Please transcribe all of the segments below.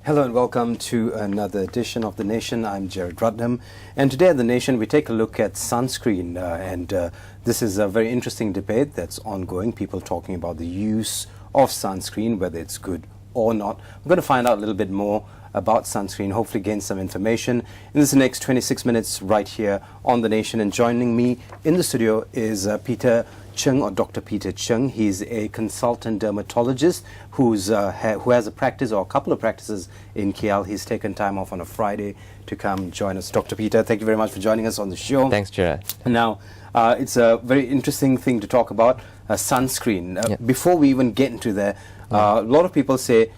Hello and welcome to another edition of The Nation. I'm Jared Rudnam, and today at The Nation we take a look at sunscreen, this is a very interesting debate that's ongoing, people talking about the use of sunscreen, whether it's good or not. We're going to find out a little bit more about sunscreen, hopefully gain some information in this next 26 minutes right here on The Nation. And joining me in the studio is Peter Cheng, or Dr. Peter Cheng. He's a consultant dermatologist who has a practice or a couple of practices in KL. He's taken time off on a Friday to come join us. Dr. Peter, thank you very much for joining us on the show. Thanks, Gerard. Now, it's a very interesting thing to talk about, sunscreen. Before we even get into that, a lot of people say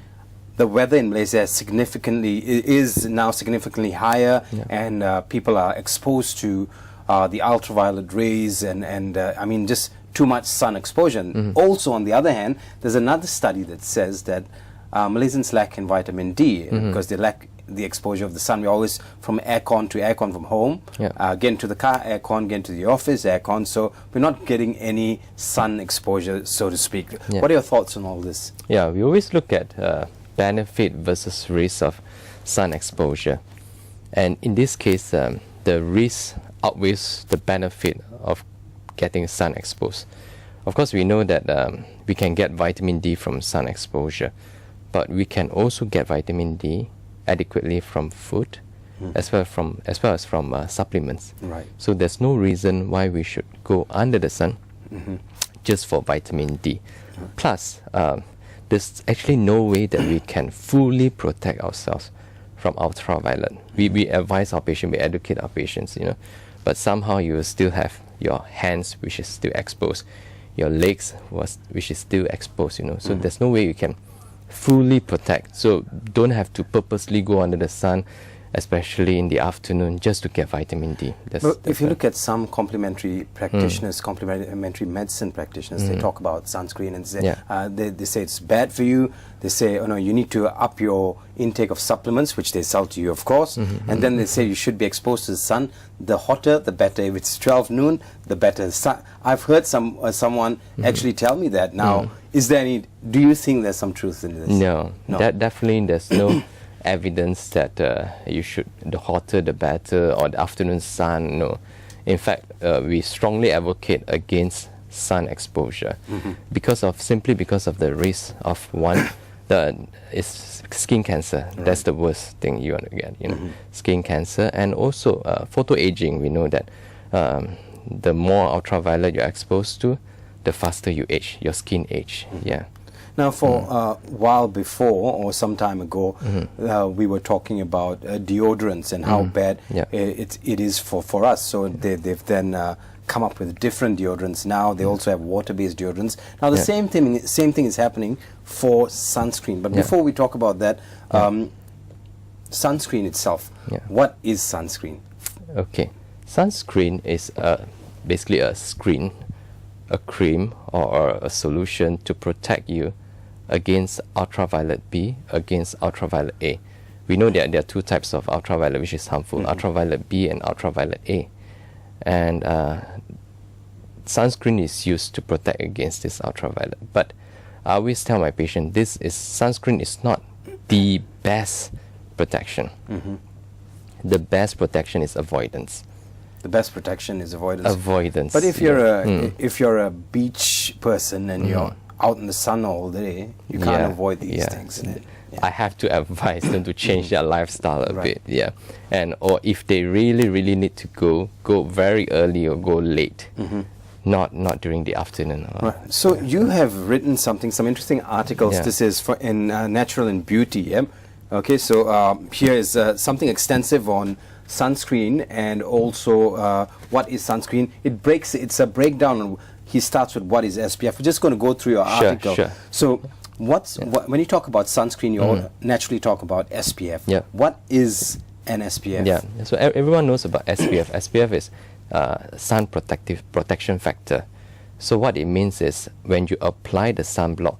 the weather in Malaysia is now significantly higher, and people are exposed to the ultraviolet rays and I mean just too much sun exposure. Also, on the other hand, there's another study that says that Malaysians lack in vitamin D because they lack the exposure of the sun. We're always from aircon to aircon from home, get into the car, aircon, get into the office, aircon, so we're not getting any sun exposure, so to speak. What are your thoughts on all this? Yeah, we always look at benefit versus risk of sun exposure, and in this case the risk outweighs the benefit of getting sun exposed. Of course, we know that we can get vitamin D from sun exposure, but we can also get vitamin D adequately from food, as well as from supplements. Right. So there's no reason why we should go under the sun just for vitamin D. Plus, there's actually no way that we can fully protect ourselves from ultraviolet. We advise our patients, we educate our patients, but somehow you will still have your hands, which is still exposed, your legs, which is still exposed, So there's no way you can fully protect. So don't have to purposely go under the sun, especially in the afternoon, just to get vitamin D. If you look at some complementary practitioners, complementary medicine practitioners, they talk about sunscreen and say, they say it's bad for you. They say, oh no, you need to up your intake of supplements, which they sell to you, of course. And then they say you should be exposed to the sun. The hotter, the better. If it's 12 noon, the better. I've heard someone actually tell me that. Now, do you think there's some truth in this? No. Definitely there's no evidence that the hotter the better, or the afternoon sun. No, in fact, we strongly advocate against sun exposure simply because of the risk of is skin cancer. Right. That's the worst thing you want to get, skin cancer, and also photo aging. We know that the more ultraviolet you're exposed to, the faster you age, your skin age. Now, for a while before, or some time ago, we were talking about deodorants and how bad it is for us. So they've then come up with different deodorants. Now they also have water-based deodorants. Now the same thing is happening for sunscreen. But before we talk about that, sunscreen itself. What is sunscreen? Okay, sunscreen is basically a screen, a cream, or a solution to protect you against ultraviolet B, against ultraviolet A. We know that there are two types of ultraviolet which is harmful, ultraviolet B and ultraviolet A. And sunscreen is used to protect against this ultraviolet. But I always tell my patient, sunscreen is not the best protection. The best protection is avoidance. The best protection is avoidance. Avoidance. But if you're a beach person and you're out in the sun all day, you can't avoid these things. I have to advise them to change their lifestyle a bit. Or if they really need to go very early or go late. Not during the afternoon. So you have written some interesting articles. This is in Natural and Beauty. Okay, so here is something extensive on sunscreen, and also what is sunscreen. It's a breakdown. He starts with what is SPF. We're just going to go through your article. Sure. So when you talk about sunscreen, you naturally talk about SPF. What is an SPF? So everyone knows about SPF. SPF is sun protection factor. So what it means is, when you apply the sunblock,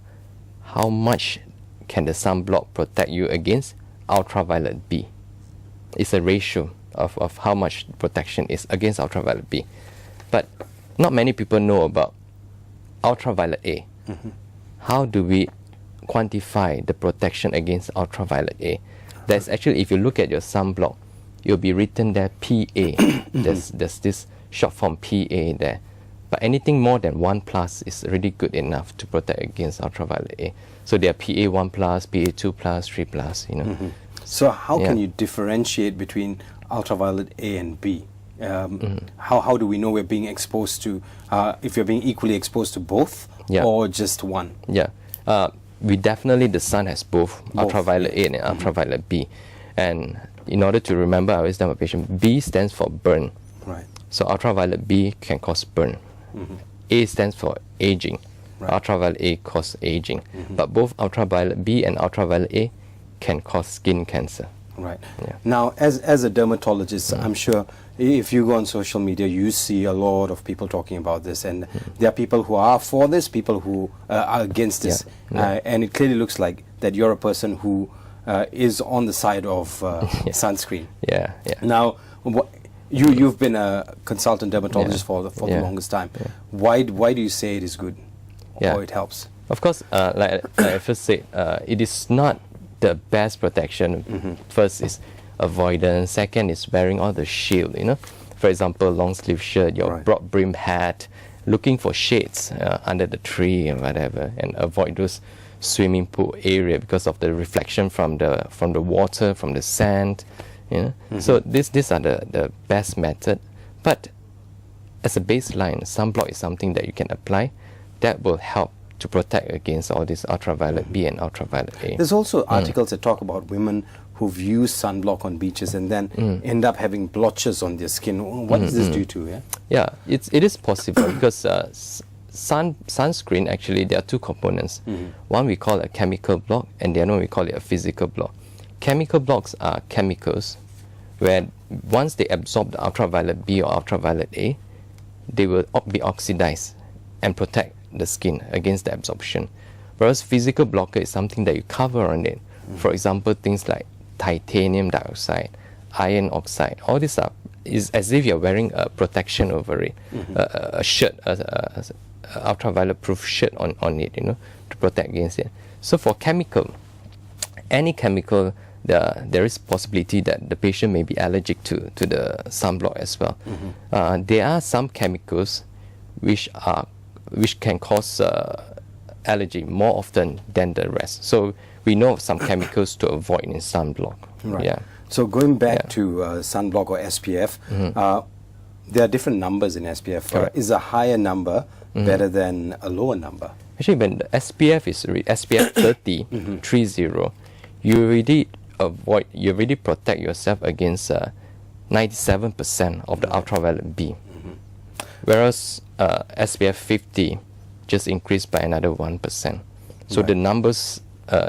how much can the sunblock protect you against ultraviolet B? It's a ratio of how much protection is against ultraviolet B. But not many people know about ultraviolet A. How do we quantify the protection against ultraviolet A? There's actually, if you look at your sunblock, you'll be written there PA. there's this short form PA there. But anything more than 1+ is really good enough to protect against ultraviolet A. So there are PA 1+, PA 2+, 3+, you know. So how can you differentiate between ultraviolet A and B? How do we know we're being exposed to, if you're being equally exposed to both or just one? Yeah, we definitely, the sun has both ultraviolet A and ultraviolet B. And in order to remember, I always tell my patient, B stands for burn. Right. So ultraviolet B can cause burn. A stands for aging. Right. Ultraviolet A cause aging. But both ultraviolet B and ultraviolet A can cause skin cancer. Right. Yeah. Now, as a dermatologist, I'm sure if you go on social media, you see a lot of people talking about this, and there are people who are for this, people who are against this, and it clearly looks like that you're a person who is on the side of sunscreen. Yeah. Now, you've been a consultant dermatologist for the longest time. Why do you say it is good or it helps? Of course, like I first said, it is not the best protection. First is avoidance. Second is wearing all the shield, you know. For example, long sleeve shirt, your broad brim hat, looking for shades under the tree and whatever, and avoid those swimming pool area because of the reflection from the water, from the sand, you know. So these are the best method. But as a baseline, sunblock is something that you can apply that will help to protect against all this ultraviolet B and ultraviolet A. There's also articles that talk about women who've used sunblock on beaches and then end up having blotches on their skin. What does this do to? Yeah, it is possible because sunscreen, actually, there are two components. One we call a chemical block, and the other one we call it a physical block. Chemical blocks are chemicals where once they absorb the ultraviolet B or ultraviolet A, they will be oxidized and protect the skin against the absorption. Whereas physical blocker is something that you cover on it. For example, things like titanium dioxide, iron oxide, all these is as if you're wearing a protection over it, a shirt, a ultraviolet proof shirt on it, you know, to protect against it. So for chemical, any chemical, there is possibility that the patient may be allergic to the sunblock as well. There are some chemicals which can cause allergy more often than the rest. So we know of some chemicals to avoid in sunblock. Right. Yeah. So going back to sunblock or SPF, there are different numbers in SPF. Is a higher number better than a lower number? Actually, when the SPF is SPF 30, 30, you already protect yourself against 97% of the ultraviolet B. Whereas SPF 50 just increased by another 1%. So the numbers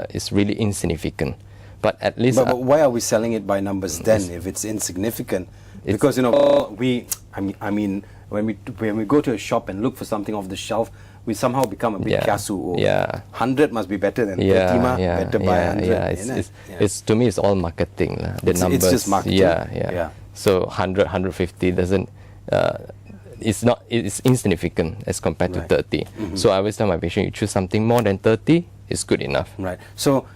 is really insignificant. But at least... But why are we selling it by numbers then if it's insignificant? Because, you know, I mean, when we go to a shop and look for something off the shelf, we somehow become a bit kiasu. 100 must be better than 30, better by 100. It's to me, it's all marketing. The numbers. It's just marketing. Yeah. So 100, 150 doesn't... it's insignificant as compared to 30. So I always tell my patient, you choose something more than 30, it's good enough. Right. So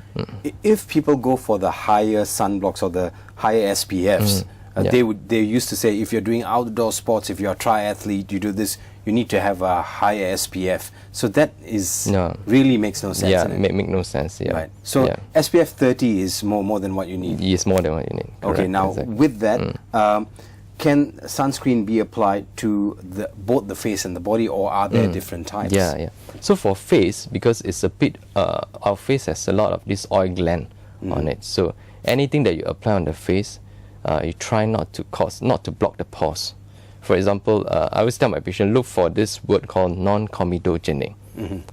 if people go for the higher sunblocks or the higher SPFs, they used to say, if you're doing outdoor sports, if you're a triathlete, you do this, you need to have a higher SPF. So that is really makes no sense. Yeah, make no sense. Yeah. Right. So SPF 30 is more than what you need. It's more than what you need. Correct. Okay. Now with that, can sunscreen be applied to both the face and the body, or are there different types? Yeah. So for face, because it's a bit, our face has a lot of this oil gland on it. So anything that you apply on the face, you try not to block the pores. For example, I always tell my patient, look for this word called non-comedogenic.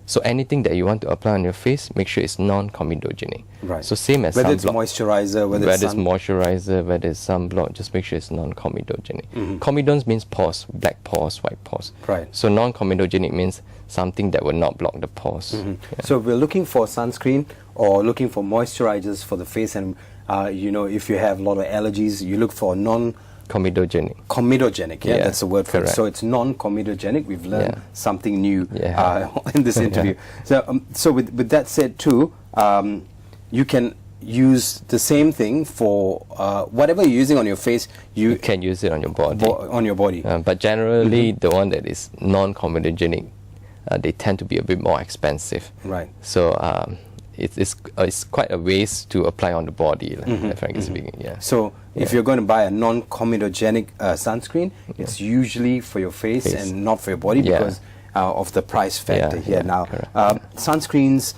So anything that you want to apply on your face, make sure it's non-comedogenic. Right. So same as whether sunblock. It's moisturizer, whether it's moisturizer, whether it's sunblock, just make sure it's non-comedogenic. Comedones means pores, black pores, white pores. Right. So non-comedogenic means something that will not block the pores. So we're looking for sunscreen or looking for moisturizers for the face, and you know, if you have a lot of allergies, you look for comedogenic. Comedogenic, that's the word for it. So it's non-comedogenic. We've learned something new in this interview. So with that said too, you can use the same thing for whatever you're using on your face. You can use it on your body. On your body. But generally, the one that is non-comedogenic, they tend to be a bit more expensive. Right. So it's quite a waste to apply on the body, frankly speaking. Yeah. So if you're going to buy a non-comedogenic sunscreen, it's usually for your face and not for your body because of the price factor here. Now, sunscreens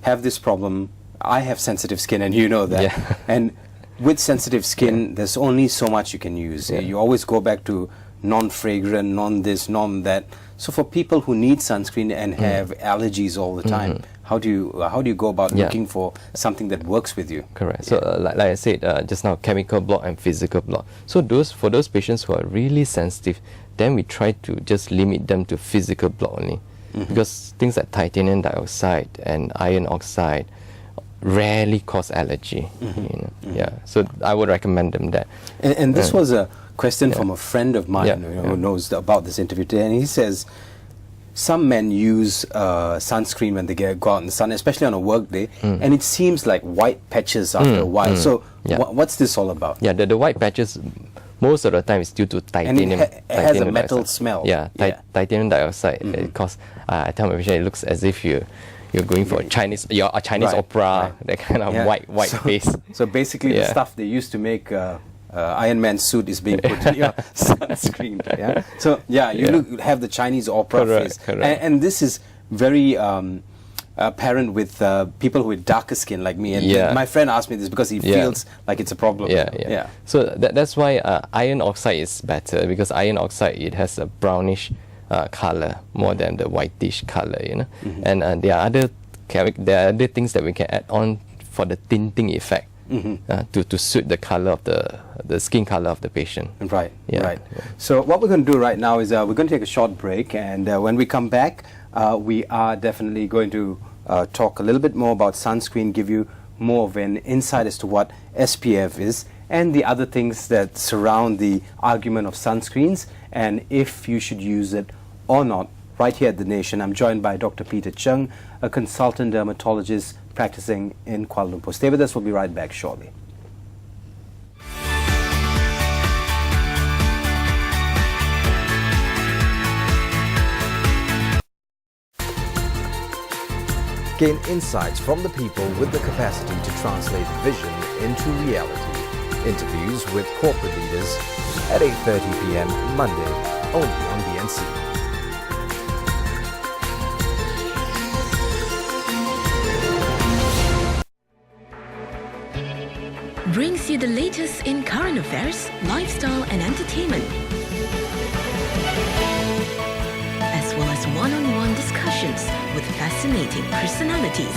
have this problem. I have sensitive skin, and you know that. Yeah. And with sensitive skin, there's only so much you can use. You always go back to non-fragrant, non-this, non-that. So for people who need sunscreen and have allergies all the time, how do you go about looking for something that works with you? Correct. So like I said just now, chemical block and physical block. So for those patients who are really sensitive, then we try to just limit them to physical block only, because things like titanium dioxide and iron oxide rarely cause allergy. So I would recommend them that. And this was a question from a friend of mine who knows about this interview today, and he says some men use sunscreen when they go out in the sun, especially on a work day, and it seems like white patches after a while. So what's this all about? Yeah, the white patches most of the time is due to titanium. And it has a metal dioxide. smell. Titanium dioxide. Because I tell my patient it looks as if you're going for a Chinese opera, that kind of white face. So basically, the stuff they used to make Iron Man's suit is being put in your sunscreen. So you have the Chinese opera face, and this is very apparent with people with darker skin like me. And my friend asked me this because he feels like it's a problem. So that's why iron oxide is better, because iron oxide, it has a brownish color more than the whitish color, and there are other things that we can add on for the tinting effect to suit the color of the skin color of the patient. Right. So what we're going to do right now is we're going to take a short break, and when we come back, we are definitely going to talk a little bit more about sunscreen, give you more of an insight as to what SPF is and the other things that surround the argument of sunscreens and if you should use it or not. Right here at The Nation, I'm joined by Dr. Peter Chung, a consultant dermatologist practicing in Kuala Lumpur. Stay with us, we'll be right back shortly. Gain insights from the people with the capacity to translate vision into reality. Interviews with corporate leaders at 8:30 p.m. Monday, only on BNC. Brings you the latest in current affairs, lifestyle and entertainment, as well as one-on-one discussions with fascinating personalities.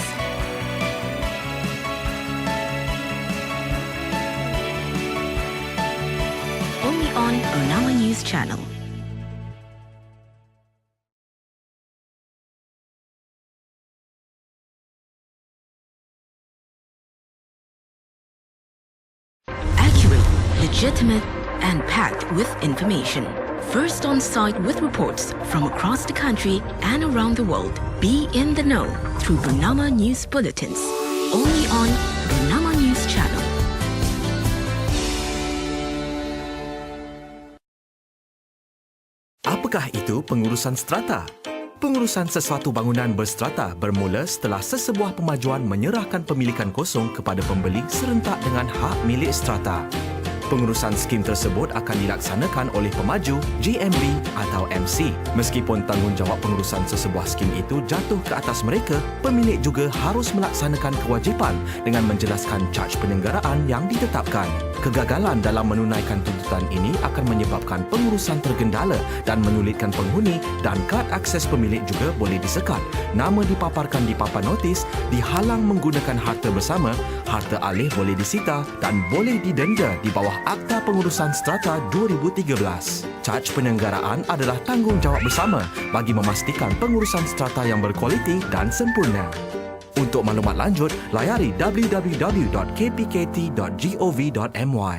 Only on Bernama News Channel. Accurate, legitimate, and packed with information. First on site with reports from across the country and around the world. Be in the know through Bernama News Bulletins. Only on Bernama News Channel. Apakah itu pengurusan strata? Pengurusan sesuatu bangunan berstrata bermula setelah sesebuah pemajuan menyerahkan pemilikan kosong kepada pembeli serentak dengan hak milik strata. Pengurusan skim tersebut akan dilaksanakan oleh pemaju, GMB atau MC. Meskipun tanggungjawab pengurusan sesebuah skim itu jatuh ke atas mereka, pemilik juga harus melaksanakan kewajipan dengan menjelaskan caj penyelenggaraan yang ditetapkan. Kegagalan dalam menunaikan tuntutan ini akan menyebabkan pengurusan tergendala dan menyulitkan penghuni, dan kad akses pemilik juga boleh disekat. Nama dipaparkan di papan notis, dihalang menggunakan harta bersama, harta alih boleh disita dan boleh didenda di bawah Akta Pengurusan Strata 2013. Caj penyelenggaraan adalah tanggungjawab bersama bagi memastikan pengurusan strata yang berkualiti dan sempurna. Untuk maklumat lanjut, layari www.kpkt.gov.my.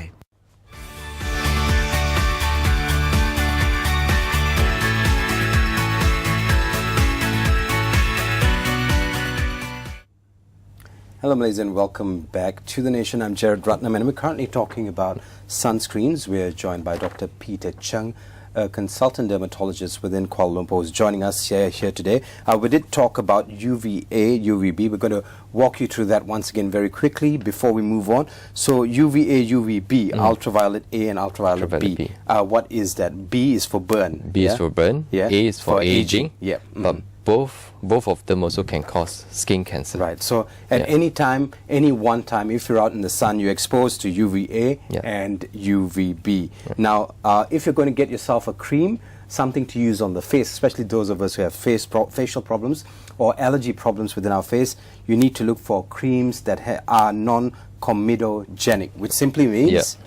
Hello Malaysia and welcome back to The Nation. I'm Jared Ratnam and we're currently talking about sunscreens. We're joined by Dr. Peter Chung, a consultant dermatologist within Kuala Lumpur, who's joining us here today. We did talk about UVA, UVB. We're going to walk you through that once again very quickly before we move on. So UVA, UVB, ultraviolet A and ultraviolet B. What is that? B is for burn. B is for burn. Yeah. A is for aging. Yeah. But both of them also can cause skin cancer. Right. So at any time, any one time, if you're out in the sun, you're exposed to UVA and UVB. Now, if you're going to get yourself a cream, something to use on the face, especially those of us who have facial problems or allergy problems within our face, you need to look for creams that are non-comedogenic, which simply means...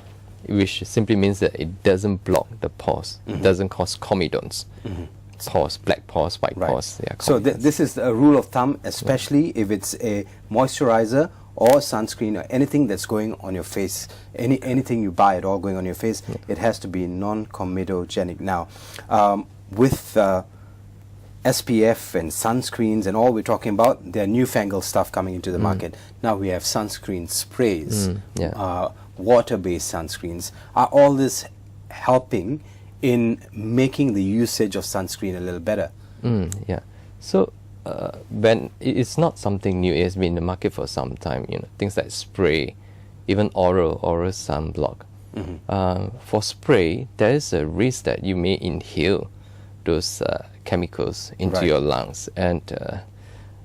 Which simply means that it doesn't block the pores. It doesn't cause comedones. Pores, black pores, white pores. So this is a rule of thumb, especially if it's a moisturizer or sunscreen or anything that's going on your face, anything you buy at all going on your face, it has to be non-comedogenic. Now, with SPF and sunscreens and all we're talking about, there are newfangled stuff coming into the market. Now we have sunscreen sprays, water-based sunscreens. Are all this helping in making the usage of sunscreen a little better? So when it's not something new, it has been in the market for some time. Things like spray, even oral sunblock. For spray, there is a risk that you may inhale those chemicals into your lungs, and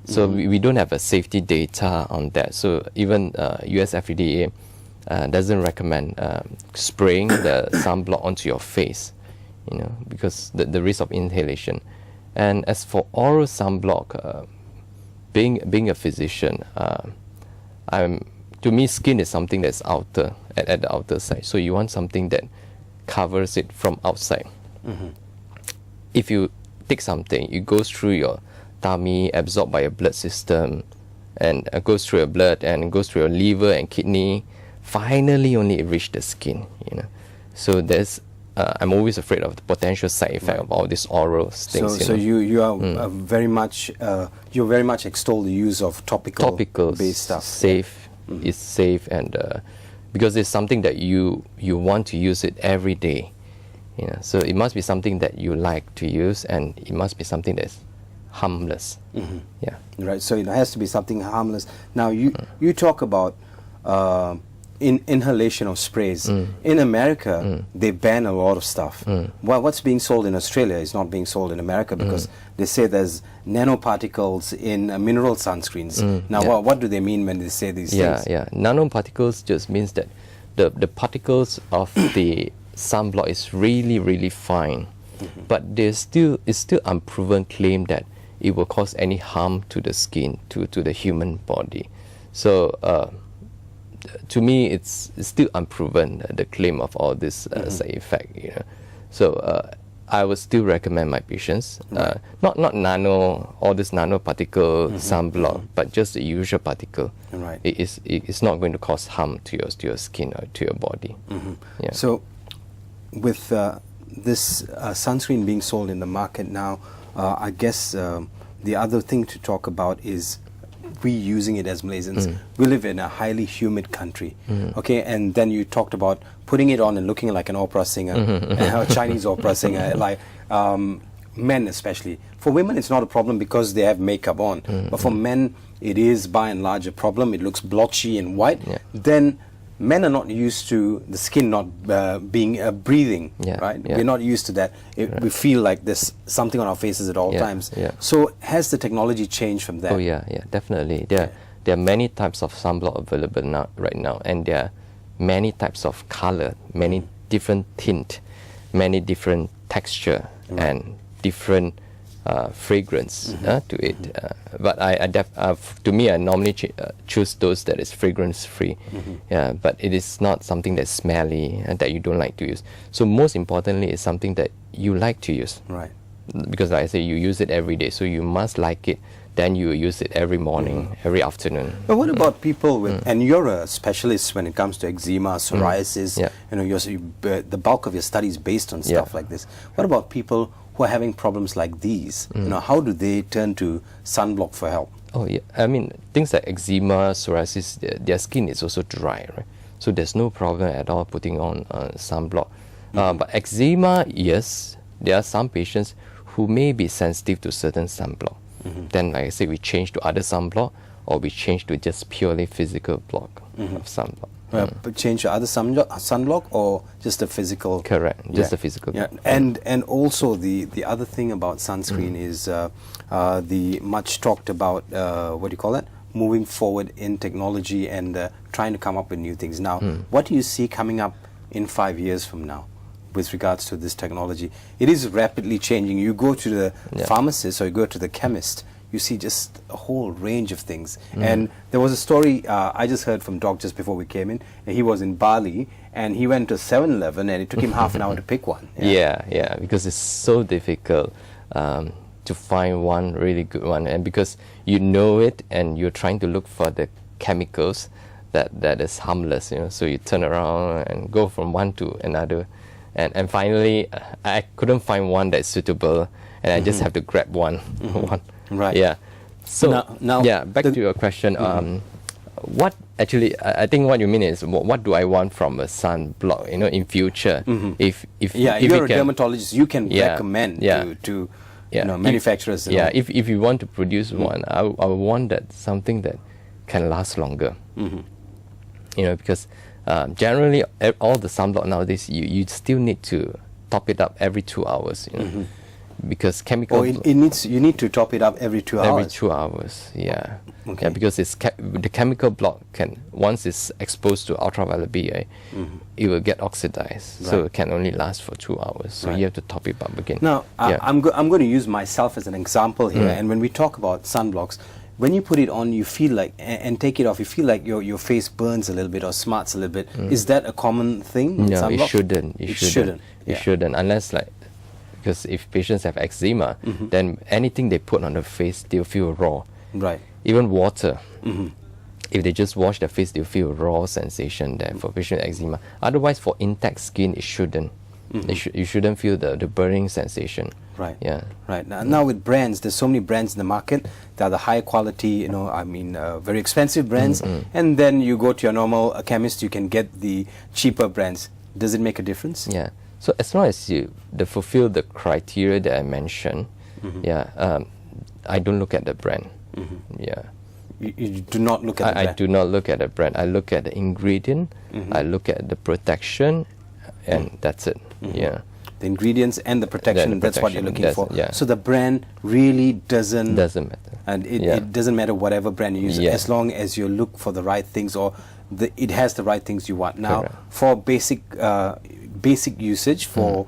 so we don't have a safety data on that. So even US FDA doesn't recommend spraying the sunblock onto your face, because the risk of inhalation. And as for oral sunblock, being a physician, to me, skin is something that's outer, at the outer side. So you want something that covers it from outside. If you take something, it goes through your tummy, absorbed by your blood system, and goes through your blood and goes through your liver and kidney. Finally, only it reaches the skin. So there's I'm always afraid of the potential side effect of all these oral things. So you are very much extol the use of topical based stuff. Safe, it's safe, and because it's something that you want to use it every day. So it must be something that you like to use, and it must be something that's harmless. Right. So it has to be something harmless. Now you talk about inhalation of sprays. In America, they ban a lot of stuff. Well, what's being sold in Australia is not being sold in America because they say there's nanoparticles in mineral sunscreens. Now, what do they mean when they say these things? Nanoparticles just means that the particles of the sunblock is really, really fine, but it's still unproven claim that it will cause any harm to the skin, to the human body. So to me, it's still unproven, the claim of all this side effect. So I would still recommend my patients not all this nanoparticle sunblock, but just the usual particle. It's not going to cause harm to your skin or to your body. So with this sunscreen being sold in the market now, I guess the other thing to talk about is we using it as Malaysians. We live in a highly humid country, okay, and then you talked about putting it on and looking like an opera singer, a Chinese opera singer, like men especially. For women it's not a problem because they have makeup on, but for men it is by and large a problem. It looks blotchy and white. Then men are not used to the skin not being breathing, right? We're not used to that. We feel like there's something on our faces at all times. So has the technology changed from that? Oh yeah, definitely. There are many types of sunblock available right now, and there are many types of color, many different tint, many different texture, and different fragrance to it. But to me, I normally choose those that is fragrance free. But it is not something that's smelly and that you don't like to use. So most importantly, it's something that you like to use. Right. Because like I say, you use it every day, so you must like it. Then you use it every morning, every afternoon. But what about people with, and you're a specialist when it comes to eczema, psoriasis, the bulk of your study is based on stuff like this. What about people who are having problems like these? How do they turn to sunblock for help? Oh yeah, I mean things like eczema, psoriasis, their skin is also dry, right? So there's no problem at all putting on sunblock. But eczema, yes, there are some patients who may be sensitive to certain sunblock. Then, like I say, we change to other sunblock, or we change to just purely physical block of sunblock. But change to other sunblock or just a physical? Correct, just the physical. Yeah, and also the other thing about sunscreen is the much talked about what do you call it? Moving forward in technology and trying to come up with new things. Now, what do you see coming up in 5 years from now with regards to this technology? It is rapidly changing. You go to the pharmacist or you go to the chemist, you see just a whole range of things. And there was a story I just heard from Doc just before we came in. He was in Bali and he went to 7-Eleven and it took him half an hour to pick one. Yeah, because it's so difficult to find one really good one, and because you know it and you're trying to look for the chemicals that is harmless, so you turn around and go from one to another, and finally I couldn't find one that's suitable, and I just have to grab one. Right. Yeah. So now back to your question. What actually, I think what you mean is what do I want from a sunblock, in future? If you're a dermatologist, you can recommend to manufacturers. If you want to produce one, I want that something that can last longer. Because generally all the sunblock nowadays, you still need to top it up every 2 hours. Because chemical. You need to top it up every 2 hours. Every 2 hours, yeah. Okay. Yeah, because the chemical block once it's exposed to ultraviolet BA, it will get oxidized. Right. So it can only last for 2 hours. So you have to top it up again. Now, I'm going to use myself as an example here. And when we talk about sunblocks, when you put it on, you feel like, and take it off, you feel like your face burns a little bit or smarts a little bit. Is that a common thing? No, it shouldn't. It shouldn't. It shouldn't, unless because if patients have eczema, then anything they put on the face, they'll feel raw. Right. Even water. If they just wash their face, they'll feel raw sensation there for patient eczema. Otherwise, for intact skin, it shouldn't. You shouldn't feel the burning sensation. Right. Yeah. Right. Now with brands, there's so many brands in the market that are the high quality, very expensive brands. And then you go to your normal chemist, you can get the cheaper brands. Does it make a difference? Yeah. So as long as they fulfill the criteria that I mentioned, I don't look at the brand. Yeah. You do not look at the brand? I do not look at the brand. I look at the ingredient, I look at the protection, and that's it. Yeah. The ingredients and the protection, that's what you're looking for. Yeah. So the brand really doesn't matter. And it doesn't matter whatever brand you use, as long as you look for the right things or it has the right things you want. Now, for basic usage for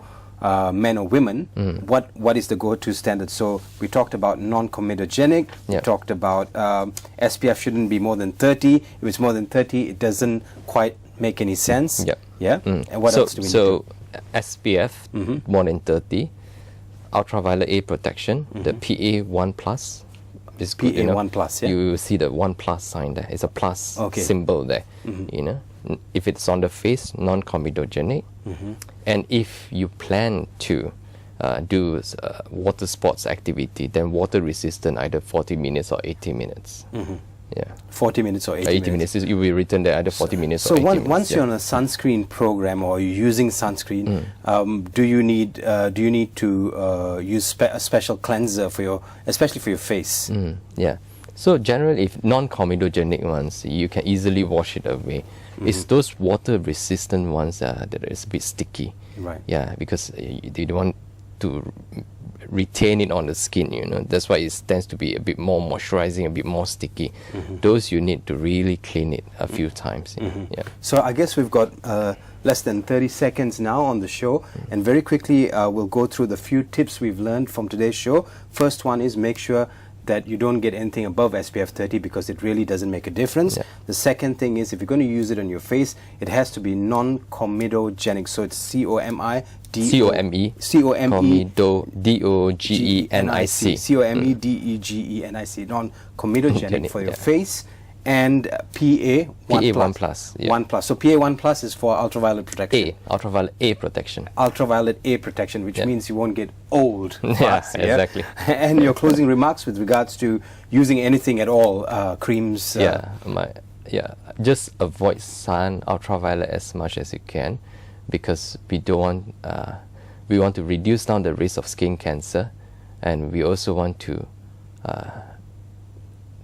men or women, what is the go-to standard? So we talked about non-comedogenic, we talked about SPF shouldn't be more than 30. If it's more than 30, it doesn't quite make any sense. And what else do we need? So SPF more than 30, ultraviolet A protection, the PA1+. Is good, PA1+, you see the 1+ sign there. It's a plus symbol there. If it's on the face, non-comedogenic. And if you plan to do water sports activity, then water resistant, either 40 minutes or 80 minutes. 40 minutes or 80 minutes. You will return there either 40 minutes or 80 minutes. So once you're on a sunscreen program or you're using sunscreen, do you need to use a special cleanser especially for your face? So generally, if non-comedogenic ones, you can easily wash it away. It's those water-resistant ones that is a bit sticky. Right. Yeah, because you don't want to retain it on the skin, That's why it tends to be a bit more moisturizing, a bit more sticky. Those you need to really clean it a few times. Yeah. So I guess we've got less than 30 seconds now on the show, and very quickly we'll go through the few tips we've learned from today's show. First one is make sure that you don't get anything above SPF 30 because it really doesn't make a difference. The second thing is if you're going to use it on your face, it has to be non-comedogenic. So it's COME DOGENIC. COMEDEGENIC, non-comedogenic for your face and PA 1 PA 1 plus, yeah. 1 plus. So PA 1 plus is for ultraviolet protection. Ultraviolet A protection. Ultraviolet A protection, which means you won't get old fast. Exactly. And your closing remarks with regards to using anything at all, creams. Just avoid sun ultraviolet as much as you can, because we don't want. We want to reduce down the risk of skin cancer, and we also want to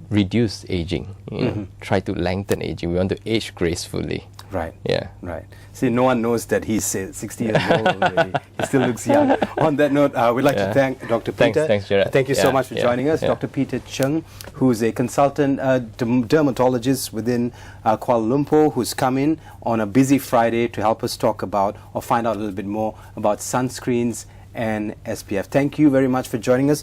reduce aging. Try to lengthen aging. We want to age gracefully. Right. Yeah. Right. See, no one knows that he's 60 years old already. He still looks young. On that note, we'd like to thank Dr. Peter. Thanks, Gerard. Thank you so much for joining us. Yeah. Dr. Peter Chung, who's a consultant dermatologist within Kuala Lumpur, who's come in on a busy Friday to help us talk about or find out a little bit more about sunscreens and SPF. Thank you very much for joining us.